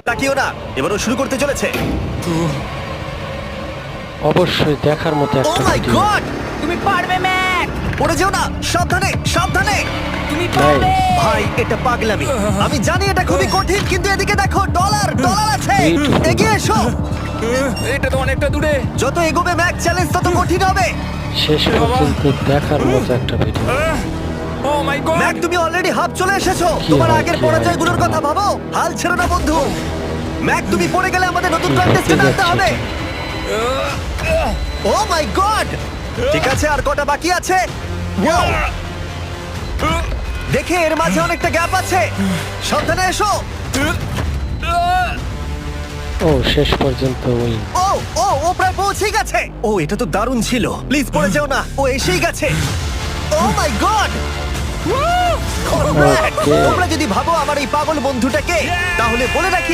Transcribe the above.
তাকিও না, এবারও শুরু করতে চলেছে। অবশ্যই দেখার মতো ও একটা মাই ভিডিও। গড, তুমি পারবে ম্যাক, পড়ে যেও না, সাবধানে সাবধানে। তুমি পারবে। ভাই এটা পাগলামি, আমি জানি এটা খুবই কঠিন, কিন্তু এদিকে দেখো, ডলার ডলার আছে। Beautiful. এগিয়ে এসো। এটা তো অনেকটা দূরে। যত এগোবে ম্যাক চ্যালেঞ্জ তত কঠিন হবে। শেষ পর্যন্ত দেখার মতো একটা ভিডিও। ও মাই গড। ম্যাক তুমি অলরেডি হাফ চলে এসেছো। কি তোমার হয়, আগের কি পরাজয়গুলোর হয়? কথা ভাবো, হাল ছেড়ো না বন্ধু। ম্যাক তুমি পড়ে গেলে আমাদের নতুন কি কন্টেস্টেন্ট হতে আনতে হবে। যাচ্ছে ও মাই গড, ঠিক আছে, আর কটা বাকি আছে? Wow! দেখে এর মাঝে অনেকটা গ্যাপ আছে, সাবধানে এসো। ও শেষ পর্যন্ত উইন। ও ও ও প্রায় পৌঁছে গেছে। ও এটা তো দারুণ ছিল, প্লিজ পড়ে যেও না, ও এসেই গেছে। ও মাই গড, Okay. তোমরা যদি ভাবো আমার এই পাগল বন্ধুটাকে, তাহলে বলে রাখি